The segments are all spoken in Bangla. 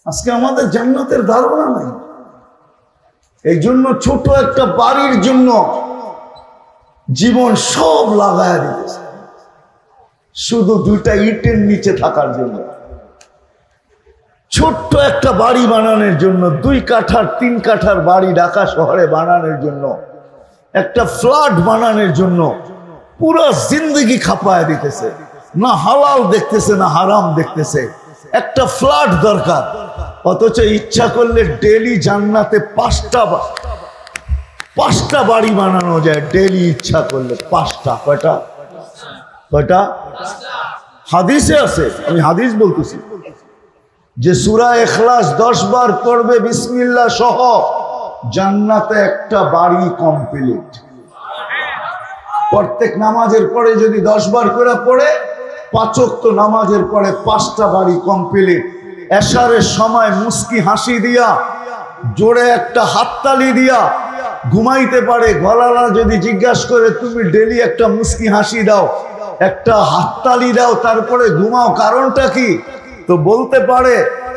আজকে আমাদের জান্নাতের ধারণা নাই। এই জন্য ছোট একটা বাড়ির জন্য জীবন সব লাগায় দিতেছে, শুধু দুইটা ইটের নিচে থাকার জন্য। ছোট্ট একটা বাড়ি বানানোর জন্য, 2 কাঠার 3 কাঠার বাড়ি ঢাকা শহরে বানানোর জন্য, একটা ফ্ল্যাট বানানোর জন্য পুরো জিন্দগি খাপায় দিতেছে। না হালাল দেখতেছে না হারাম দেখতেছে, একটা ফ্ল্যাট দরকার। অথচ ইচ্ছা করলে ডেলি জান্নাতে 5টা বাড়ি বানানো যায় ডেলি ইচ্ছা করলে। 5টা। কয়টা? হাদিসে আছে, আমি হাদিস বলতেছি, যে সূরা ইখলাস 10 বার পড়বে বিসমিল্লাহ সহ, জান্নাতে একটা বাড়ি কমপ্লিট। প্রত্যেক নামাজের পরে যদি 10 বার করে পড়ে, 5 ওয়াক্ত নামাজের পরে 5টা বাড়ি কমপ্লিট। এশারের সময় মুস্কি হাসি দিয়া, জোরে একটা হাততালি দিয়া ঘুমাইতে পারে। গলালা যদি জিজ্ঞাসা করে তুমি ডেলি একটা মুস্কি হাসি দাও, একটা হাততালি দাও, তারপরে ঘুমাও, কারণটা কি? তো বলতে পারে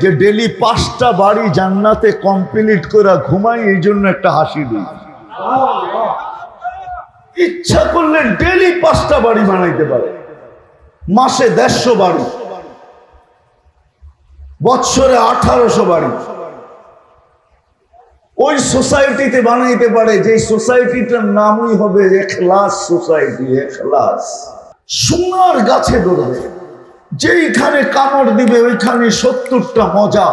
যে ডেলি 5টা বাড়ি জান্নাতে কমপ্লিট করে ঘুমাই, এই জন্য একটা হাসি দিই। ইচ্ছা করলে ডেলি 5টা বাড়ি বানাইতে পারে, মাসে 150 বাড়ি, বৎসরে 1800 বাড়ি। ওই সোসাইটিতে বানাইতে পারে, যে সোসাইটিটার নামই হবে ইখলাস সোসাইটি। ইখলাস সোনার গাছে ধরবে, যেইখানে কামড় দিবে ওইখানে 70টা মজা,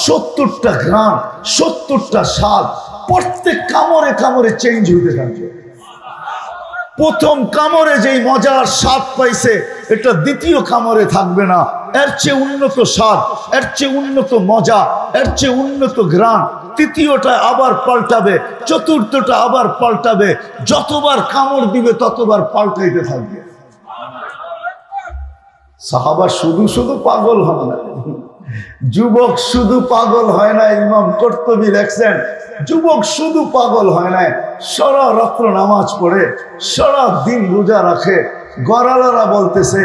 70টা ঘ্রাণ, 70টা স্বাদ। প্রত্যেক কামড়ে কামড়ে চেঞ্জ হইতে থাকবে। প্রথম কামড়ে যেই মজার স্বাদ পাইছে, এটা দ্বিতীয় কামড়ে থাকবে না। এর চেয়ে উন্নত স্বাদ, এর চেয়ে উন্নত মজা, এর চেয়ে উন্নত ঘ্রাণ। তৃতীয়টা আবার পাল্টাবে, চতুর্থটা আবার পাল্টাবে। যতবার কামড় দিবে ততবার পাল্টাইতে থাকবে। সাহাবা শুধু শুধু পাগল হয় না, যুবক শুধু পাগল হয় না। ইমাম কর্তুবী লেখছেন, যুবক শুধু পাগল হয় না, সারা রাত্র নামাজ পড়ে, সারা দিন রোজা রাখে। গরালারা বলতেছে,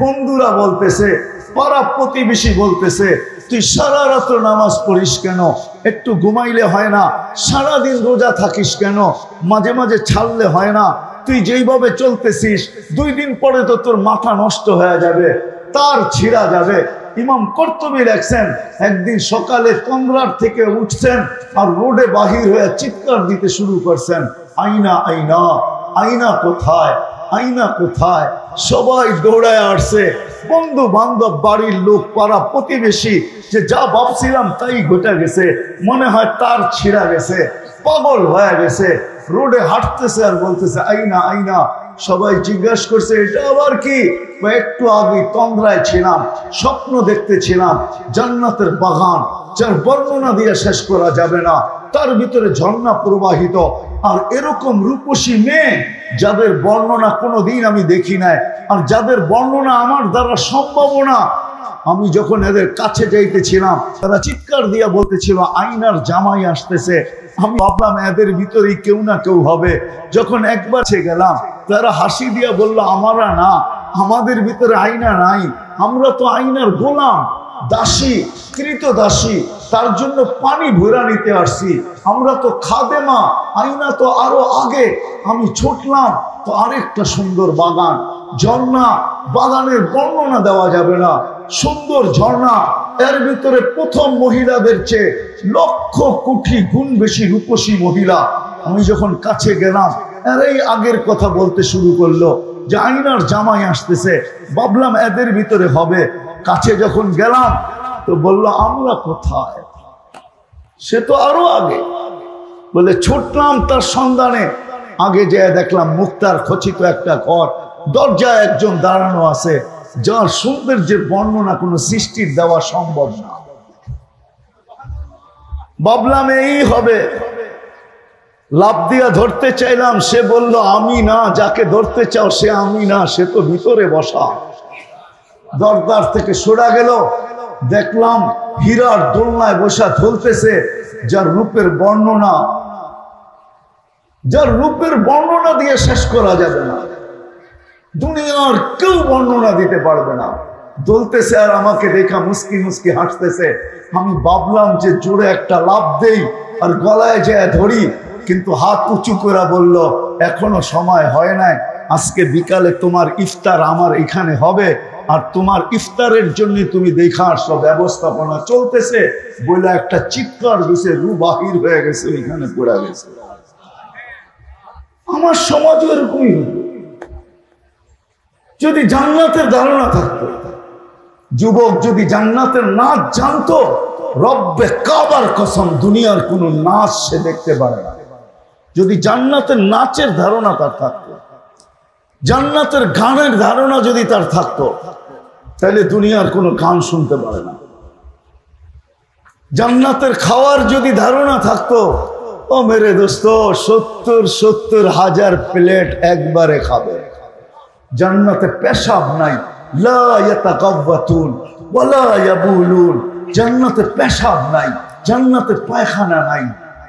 বন্ধুরা বলতেছে, পাড়া প্রতিবেশী বলতেছে, তুই সারা রাত্র নামাজ পড়িস কেন? একটু ঘুমাইলে হয় না? সারাদিন রোজা থাকিস কেন? মাঝে মাঝে ছাড়লে হয় না? তুই যেইভাবে চলতেছিস 2 দিন পরে তো তোর মাথা নষ্ট হয়ে যাবে, তার ছিঁড়া যাবে। ইমাম কর্তুবী লেখছেন, একদিন সকালে কমরার থেকে উঠছেন আর রোডে বাহির হয়ে চিৎকার দিতে শুরু করছেন, আইনা আইনা, আইনা কোথায়, আইনা কোথায়? সবাই দৌড়ায় আসছে, বন্ধু বান্ধব, বাড়ির লোক, পাড়া প্রতিবেশী, যে যা ভাবছিলাম তাই ঘটে গেছে। মনে হয় তার ছিঁড়া গেছে, পাগল হয়ে গেছে, রোডে হাঁটতেছে আর বলতেছে আইনা আইনা। সবাই জিজ্ঞাসা করছে এটা আবার কি? একটু আগে তন্দ্রায় ছিলাম, স্বপ্ন দেখতেছিলাম জান্নাতের বাগান, যার বর্ণনা দিয়ে শেষ করা যাবে না, তার ভিতরে ঝর্ণা প্রবাহিত, আর এরকম রূপসী মেয়ে যাদের বর্ণনা কোনোদিন আমি দেখি নাই, আর যাদের বর্ণনা আমার দ্বারা সম্ভব না। আমি যখন এদের কাছে যাইতেছিলাম, তারা চিৎকার দিয়া বলতেছিল আইনার জামাই আসতেছে। আমি ভাবলাম এদের ভিতরেই কেউ না কেউ হবে। যখন একবার গেলাম, তারা হাসি দিয়া বলল আমরা না, আমাদের ভিতরে আইনা নাই, আমরা তো আইনার গোলাম, দাসী, কৃত দাসী, তার জন্য পানি ভরা নিতে আসছি। আমরা তো খাদেমা, আইনা তো আরো আগে। আমি ছুটলাম তো আরেকটা সুন্দর বাগান, ঝর্ণা, বাগানের বর্ণনা দেওয়া যাবে না, সুন্দর ঝর্ণা, এর ভিতরে প্রথম মহিলাদের চেয়ে লক্ষ কোটি গুণ বেশি রূপসী মহিলা। আমি যখন কাছে গেলাম, এরাই আগের কথা বলতে শুরু করলো যে আইনার জামাই আসতেছে। ভাবলাম এদের ভিতরে হবে। কাছে যখন গেলাম তো বলল আমরা কোথায়, সে তো আরো আগে। বলে ছুটলাম তার সন্ধানে, আগে যেয়ে দেখলাম মুক্তার খচিত একটা ঘর, দরজায় একজন দাঁড়ানো আছে, যার সৌন্দর্যের বর্ণনা কোনো সৃষ্টির দেওয়া সম্ভব না। ভাবলাম এই হবে, লাফ দিয়া ধরতে চাইলাম, সে বলল আমি না, যাকে ধরতে চাও সে আমি না, সে তো ভিতরে বসা। দরদার থেকে সরা গেল, দেখলাম হীরার দোলনায় বসা ঝুলতেছে, যার রূপের বর্ণনা দিয়ে শেষ করা যাবে না, দুনিয়ার কেউ বর্ণনা দিতে পারবে না। দলতেছে আর আমাকে দেখা মুস্কি মুস্কি হাসতেছে। আমি ভাবলাম যে জোরে একটা লাফ দেই আর গলায় যায় ধরি, কিন্তু হাত উঁচু করে বলল এখনো সময় হয় নাই, আজকে বিকালে তোমার ইফতার আমার এখানে হবে, আর তোমার ইফতারের জন্য তুমি দেখা আসলো, ব্যবস্থাপনা চলতেছে বলে একটা চিৎকার দিছে, রু বাহির হয়ে গেছে, ওইখানে পড়ে গেছে। আমার সমাজ এরকমই হতো যদি জান্নাতের ধারণা থাকতো। যুবক যদি জান্নাতের নাচ জানতো, রব্বে কাবার কসম দুনিয়ার কোন নাচ সে দেখতে পারে না। যদি জান্নাতের নাচের ধারণা তার থাকতো, জান্নাতের গানের ধারণা যদি তার থাকতো, তাহলে দুনিয়ার কোনো গান শুনতে পারে না। জান্নাতের খাওয়ার যদি ধারণা থাকতো, ও মেরে দোস্ত 70,000 প্লেট একবারে খাবে। জান্নাতে পেশাব নাই, লা ইয়াতাকাব্বাতুন ওয়ালা ইয়াবুলুন। জান্নাতে পেশাব নাই, জান্নাতে পায়খানা নাই।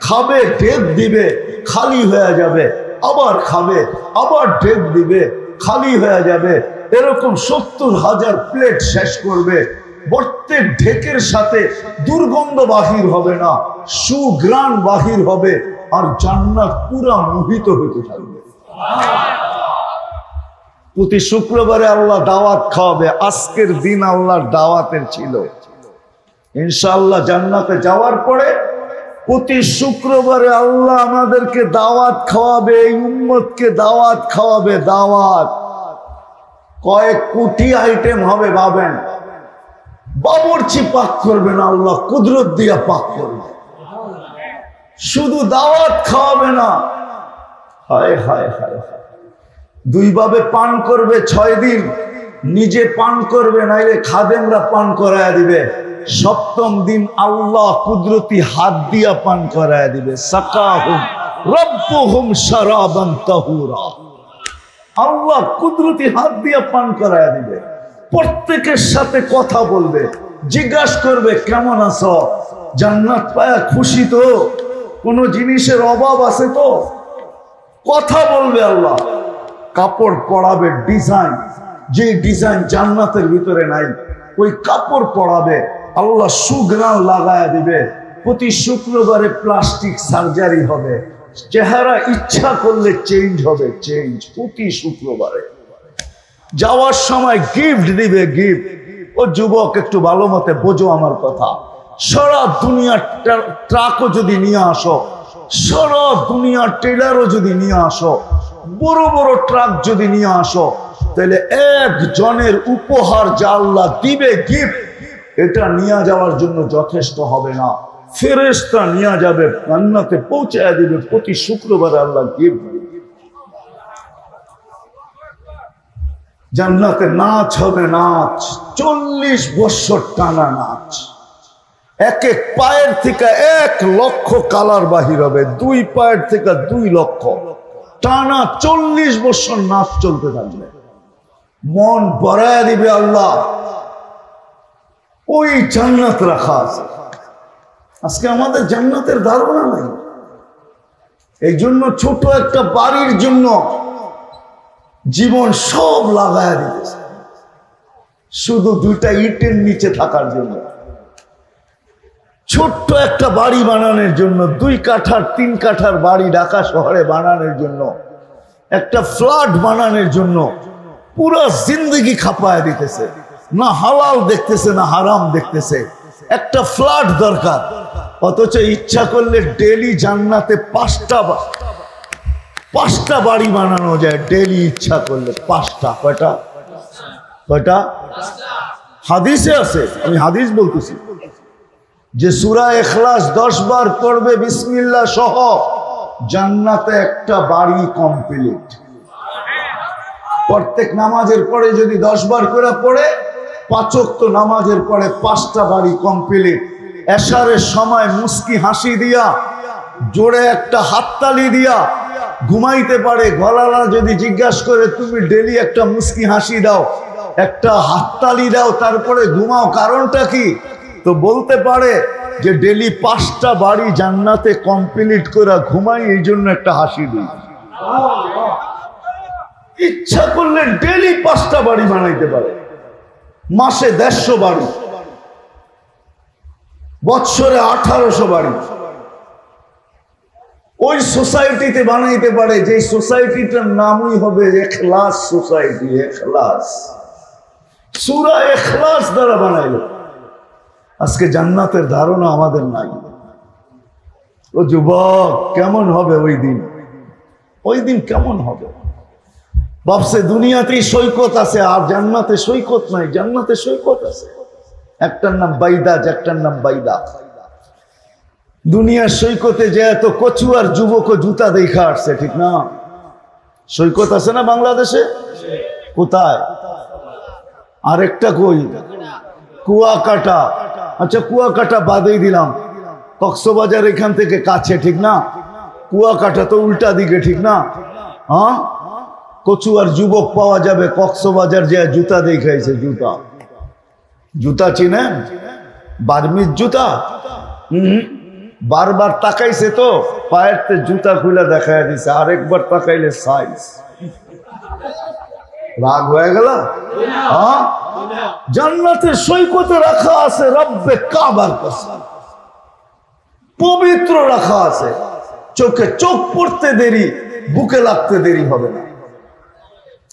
খাবে, ঢেক দিবে, খালি হয়ে যাবে, আবার খাবে, আবার ঢেক দিবে, খালি হয়ে যাবে। এরকম 70,000 প্লেট শেষ করবে। প্রত্যেক ঢেকের সাথে দুর্গন্ধ বাহির হবে না, সুঘ্রাণ বাহির হবে, আর জান্নাত পুরা মোহিত হতে থাকবে। প্রতি শুক্রবারে আল্লাহ দাওয়াত খাওয়াবে। আজকের দিন আল্লাহর দাওয়াতের ছিল। ইনশাআল্লাহ জান্নাতে যাওয়ার পরে প্রতি শুক্রবারে আল্লাহ আমাদেরকে দাওয়াত খাওয়াবে, এই উম্মতকে দাওয়াত খাওয়াবে। দাওয়াত কয়েক কোটি আইটেম হবে ভাবেন। বাবুর্চি পাক করবে না, আল্লাহ কুদরত দিয়া পাক করবে। শুধু দাওয়াত খাওয়াবে না, হায় হায় হায় হায়, দুইভাবে পান করবে 6 দিন, নিজে পান করবে, নাইলে খাদেমরা পান করায় দিবে। 7ম দিন আল্লাহ কুদরতি হাত দিয়া পান করায় দিবে। সাকাহুম রব্বুহুম শারাবান তাহুরা। আল্লাহ কুদরতি হাত দিয়া পান করায় দিবে। প্রত্যেকের সাথে কথা বলবে, জিজ্ঞাসা করবে কেমন আছো, জান্নাত পায়া খুশি তো, কোনো জিনিসের অভাব আছে তো, কথা বলবে আল্লাহ। কাপড় পরাবে ডিজাইন, যে ডিজাইন জান্নাতের ভিতরে নাই, ওই কাপড় পরাবে। আল্লাহ সুঘ্রাণ লাগায়া দিবে। প্রতি শুক্রবারে প্লাস্টিক সার্জারি হবে, চেহারা ইচ্ছা করলে চেঞ্জ হবে, চেঞ্জ প্রতি শুক্রবারে। যাওয়ার সময় গিফট দিবে, গিফট। ও যুবক একটু ভালো মতে বোঝো আমার কথা। সারা দুনিয়ার ট্রাকও যদি নিয়ে আসো, সারা দুনিয়ার ট্রেলারও যদি নিয়ে আসো, বড় বড় ট্রাক যদি নিয়ে আসো, তাহলে একজনের উপহার যা আল্লাহ দিবে গিফট, এটা নিয়ে যাওয়ার জন্য যথেষ্ট হবে না। ফেরেশতা নিয়ে যাবে, জান্নাতে পৌঁছায় দিবে। প্রতি শুক্রবার আল্লাহ গিফট দিবে। জান্নাতে নাচ হবে, নাচ 40 বছর টানা নাচ। এক এক পায়ের থেকে 1 লক্ষ কালার বাহির হবে, 2 পায়ের থেকে 2 লক্ষ, টানা 40 বছর নাচ চলতে থাকবে। মন ভরায় দিবে আল্লাহ। ওই জান্নাত রাখা আছে। আজকে আমাদের জান্নাতের ধারণা নাই। এই জন্য ছোট একটা বাড়ির জন্য জীবন সব লাগায় দিতেছে, শুধু 2টা ইটের নিচে থাকার জন্য। ছোট্ট একটা বাড়ি বানানোর জন্য, 2 কাঠার 3 কাঠার বাড়ি ঢাকা শহরে বানানোর জন্য, একটা ফ্ল্যাট বানানোর জন্য পুরো জিন্দগি খাপায় দিতেছে। না হালাল দেখতেছে, না হারাম দেখতেছে। একটা ফ্ল্যাট দরকার, অথচ ইচ্ছা করলে ডেলি জান্নাতে 5টা বাড়ি বানানো যায়। ডেলি ইচ্ছা করলে 5টা। কয়টা? কয়টা? হাদিসে আছে, আমি হাদিস বলতেছি, যে সূরা ইখলাস 10 বার পড়বে বিসমিল্লাহ সহ, জান্নাতে একটা বাড়ি কমপ্লিট। প্রত্যেক নামাজের পরে যদি 10 বার করে পড়ে, 5 ওয়াক্ত নামাজের পরে 5টা বাড়ি কমপ্লিট। এশারের সময় মুস্কি হাসি দিয়া, জোরে একটা হাততালি দিয়া ঘুমাইতে পারে। গলালা যদি জিজ্ঞাসা করে তুমি ডেলি একটা মুস্কি হাসি দাও, একটা হাততালি দাও, তারপরে ঘুমাও, কারণটা কি? তো বলতে পারে যে ডেলি 5টা বাড়ি জান্নাতে কমপ্লিট করে ঘুমাই, এই জন্য একটা হাসি দিই। ইচ্ছা করলে ডেলি 5টা বাড়ি বানাইতে পারে। মাসে 150 বাড়ি, বৎসরে 1800 বাড়ি। ওই সোসাইটিতে বানাইতে পারে যে সোসাইটিটার নামই হবে ইখলাস সোসাইটি। ইখলাস, সূরা ইখলাস দ্বারা বানাইলো। আজকে জান্নাতের ধারণা আমাদের নাই। ও যুবক, কেমন হবে ওই দিন? ওই দিন কেমন হবে? ভাবছে দুনিয়াতেই সৈকত আছে আর জান্নাতে সৈকত নাই। জান্নাতে সৈকত আছে, একটার নাম বাইদাজ, একটার নাম বাইদা। দুনিয়ার সৈকতে যে এত কচু আর যুবক ও জুতা দেখা আসছে, ঠিক না? সৈকত আছে না বাংলাদেশে? কোথায়? আরেকটা কই? কুয়াকাটা। আচ্ছা, কুয়াকাটা বাদেই দিলাম, কক্সবাজার এখান থেকে কাছে, ঠিক না? কুয়াকাটা তো উল্টা দিকে, ঠিক না? হ্যাঁ, কচু আর যুবক পাওয়া যাবে কক্সবাজার যে জুতা দেখাইছে। জুতা, জুতা চিনেন? বার্মিজ জুতা। বারবার তাকাইছে তো পায়ের জুতা খুলে দেখায় দিছে, আরেকবার তাকাইলে সাইজ। রাগ হয়ে গেল? হ্যাঁ, জান্নাতের সৈকতে রাখা আছে রব্বে কাবার কসম, পবিত্র রাখা আছে। চোখে চোখ পড়তে দেরি, বুকে লাগতে দেরি হবে না।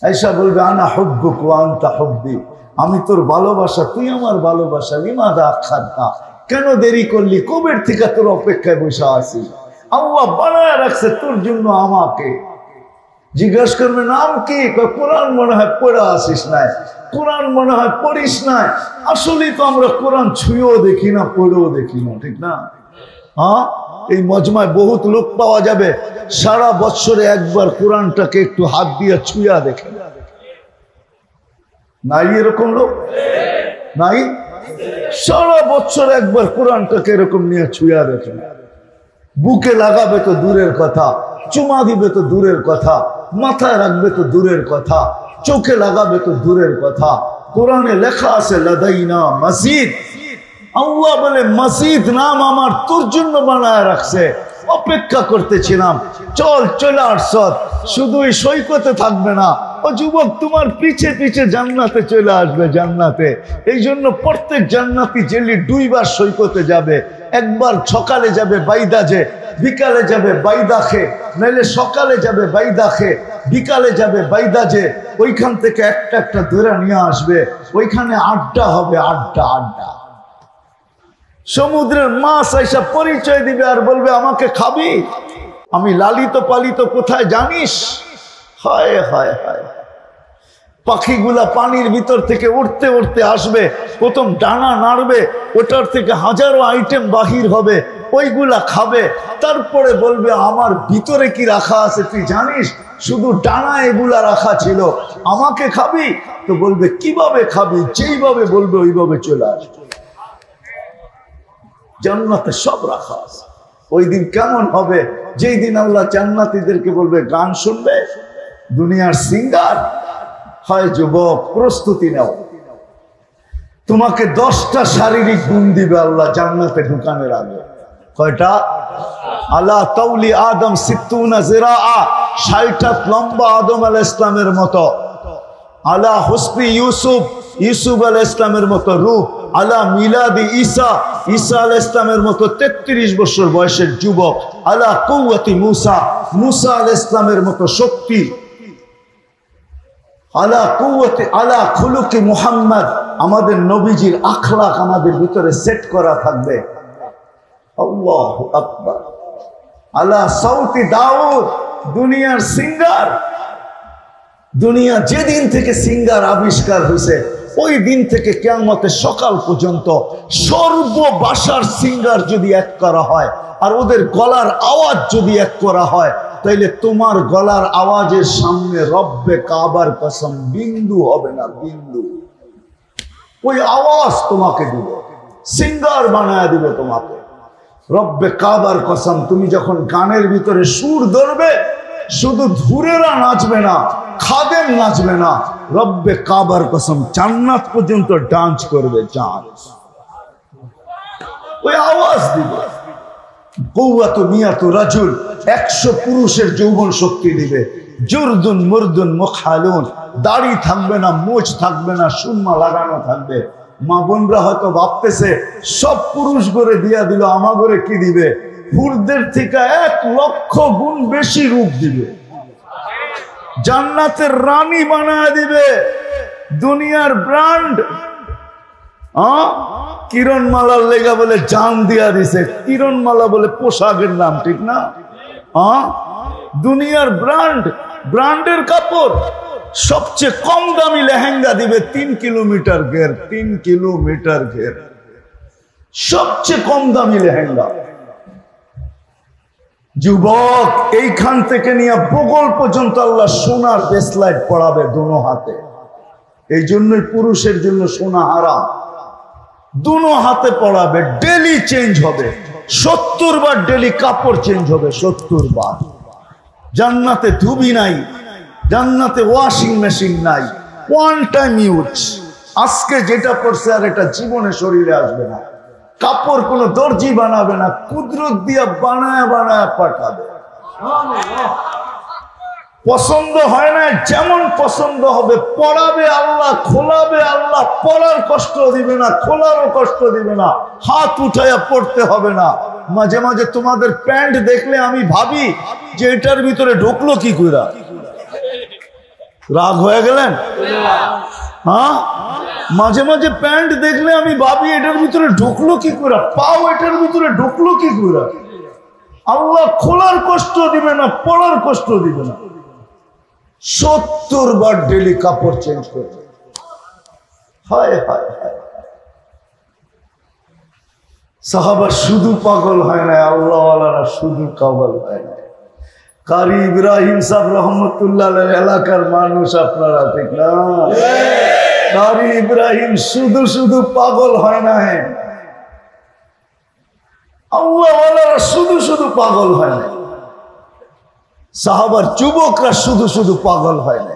আয়েশা বলবে আনা হুব্বুক ওয়া আনতা হুব্বি, আমি তোর ভালোবাসা, তুই আমার ভালোবাসা। লিমাযা আখারতা, কেন দেরি করলি? কবের থেকে তোর অপেক্ষায় বসে আছি। আল্লাহ বানায় রাখছে তোর জন্য আমাকে। জিজ্ঞেস করবে নাম কি? কোরআন মনে হয় পড়ে আসিস নাই, কোরআন মনে হয় পড়িস নাই। আসলেই তো আমরা কোরআন ছুঁয়েও দেখি না, পড়েও দেখি না, ঠিক না? হ্যাঁ, এই মজমায় বহুত লোক পাওয়া যাবে সারা বছরে একবার কোরআনটাকে একটু হাত দিয়ে ছুঁয়া দেখে। নাই এরকম লোক? নাই? সারা বছর একবার কোরআনটাকে এরকম নিয়ে ছুঁয়া দেখে। বুকে লাগাবে তো দূরের কথা, চুমা দিবে তো দূরের কথা, মাথায় রাখবে তো দূরের কথা, চোখে লাগাবে তো দূরের কথা। কোরআনে লেখা আছে লাদাইনা মসজিদ। আল্লাহ বলে মসজিদ নাম আমার তোর জন্য বানায় রাখছে, অপেক্ষা করতেছিলাম। চল চলে আসছ, শুধু এই সৈকতে থাকবে না। ও যুবক, তোমার পিছে পিছে জান্নাতে চলে আসবে, জান্নাতে। এই জন্য প্রত্যেক জান্নাতি জেলি 2 বার সৈকতে যাবে। একবার সকালে যাবে বাইদাজে, বিকালে যাবে বাইদাখে, নাইলে সকালে যাবে বাইদাখে, বিকালে যাবে বাইদাজে। ওইখান থেকে একটা একটা ধরে নিয়ে আসবে, ওইখানে আড্ডা হবে, আড্ডা আড্ডা। সমুদ্রের মাছ আইসা পরিচয় দিবে আর বলবে আমাকে খাবি? আমি লালিত পালিত কোথায় জানিস? হায় হায় হায়। পাখিগুলা পানির ভিতর থেকে উঠতে উঠতে আসবে, প্রথম ডানা নাড়বে, ওটার থেকে হাজারো আইটেম বাহির হবে, ওইগুলা খাবে। তারপরে বলবে আমার ভিতরে কি রাখা আছে তুই জানিস? শুধু ডানা এগুলা রাখা ছিল, আমাকে খাবি? তো বলবে কিভাবে খাবি? যেইভাবে বলবে ওইভাবে চলে আসবে। জান্নাতে সব রাখা আছে। ওই দিন কেমন হবে? যেই দিন আল্লাহ জান্নাতীদেরকে বলবে গান শুনবে, দুনিয়ার সিঙ্গার হয় যুবক প্রস্তুতি নাও, তোমাকে 10টা শারীরিক গুণ দিবে আল্লাহ জান্নাতে ঢুকানোর আগে। কয়টা? আলা তাউলি আদম 60 জিরাআ, 60 লম্বা আদম আলাইহিস সালামের মতো। আলা হুসনি ইউসুফ, ইউসুফ আলাইহিস সালামের মতো রূপ। আলা মিলাদি ঈসা, ঈসা আলাইহিস সালামের মতো 33 বছর বয়সের যুবক। আলা কুওয়াতি মুসা, মুসা আলাইহিস সালামের মতো শক্তি। আলা কুওয়াতি আলা খুলুকি মুহাম্মদ, আমাদের নবীজির আখলাক আমাদের ভিতরে সেট করা থাকবে। আল্লাহু আকবার। আলা সাউতি দাউদ, দুনিয়ার সিঙ্গার। দুনিয়া যেদিন থেকে সিঙ্গার আবিষ্কার হয়েছে ওই দিন থেকে কিয়ামতের সকাল পর্যন্ত সর্ববাসার সিঙ্গার যদি এক করা হয় আর ওদের গলার আওয়াজ যদি এক করা হয়, তাইলে তোমার গলার আওয়াজের সামনে রব্বে কাবার কসম বিন্দু হবে না, বিন্দু। ওই আওয়াজ তোমাকে দিবে, সিঙ্গার বানায় দিবে তোমাকে। রব্বে কাবার কসম, তুমি যখন গানের ভিতরে সুর ধরবে, শুধু ধুরেরা নাচবে না, খাদেম নাচবে না, রব্বে কাবার কসম জান্নাত পর্যন্ত ডান্স করবে। ডান্স, ওই আওয়াজ দিবে। কওয়াতু মিয়াতু রাজুল, 100 পুরুষের যৌবন শক্তি দিবে। জুরদুন মুরদুন মুখালুন, দাড়ি থাকবে না, মোচ থাকবে না, সুরমা লাগানো থাকবে। মা বোনরা হয়তো ভাবতেছে সব পুরুষ করে দিয়া দিল, আমাগরে কি দিবে? পুরুষদের থেকে 1 লক্ষ গুণ বেশি রূপ দিবে, জান্নাতের রানী বানায় দিবে, দুনিয়ার ব্র্যান্ড। কিরণমালার লেগা বলে জান দিয়া দিছে, কিরণমালা বলে পোশাকের নাম, ঠিক না? দুনিয়ার ব্র্যান্ড, ব্র্যান্ডের কাপড়। সবচেয়ে কম দামি লেহেঙ্গা দিবে 3 কিলোমিটার ঘের, 3 কিলোমিটার ঘের, সবচেয়ে কম দামি লেহেঙ্গা। যুবক, এইখান থেকে নিয়ে বগল পর্যন্ত আল্লাহ সোনার ব্রেসলাইট পরাবে দুনো হাতে। এই জন্যই পুরুষের জন্য সোনা হারাম। দুনো হাতে পরাবে, ডেলি চেঞ্জ হবে, 70 বার ডেলি কাপড় চেঞ্জ হবে, 70 বার। জান্নাতে ধুবি নাই, জান্নাতে ওয়াশিং মেশিন নাই, 1 টাইম ইউজ। আজকে যেটা পড়ছে আর এটা জীবনে শরীরে আসবে না। কাপড় কোনো দর্জি বানাবে না, কুদরত দিয়া বানায় বানায় পাঠাবে। পছন্দ হয় না, যেমন পছন্দ হবে পরাবে আল্লাহ, খোলাবে আল্লাহ। পরার কষ্ট দিবে না, খোলারও কষ্ট দিবে না, হাত উঠাইয়া পড়তে হবে না। মাঝে মাঝে তোমাদের প্যান্ট দেখলে আমি ভাবি যে এটার ভিতরে ঢুকলো কি করে। রাগ হয়ে গেলেন? মাঝে মাঝে প্যান্ট দেখলে আমি ভাবি এটার ভিতরে ঢুকলো কি করে, পাও এটার ভিতরে ঢুকলো কি করে। আল্লাহ খোলার কষ্ট দিবে না, পরার কষ্ট দিবে না। 70 বার ডেলি কাপড় চেঞ্জ করবে। হায় হায় হায়। সাহাবা শুধু পাগল হয় না, আল্লাহওয়ালারা শুধু পাগল হয় না। কারি ইব্রাহিম সাহেব রহমতুল্লাহ এলাকার মানুষ আপনারা, ঠিক না? কারি ইব্রাহিম শুধু শুধু পাগল হয় না, আল্লাহওয়ালারা শুধু শুধু পাগল হয় না। সাহাবার যুবকরা শুধু শুধু পাগল হয় না।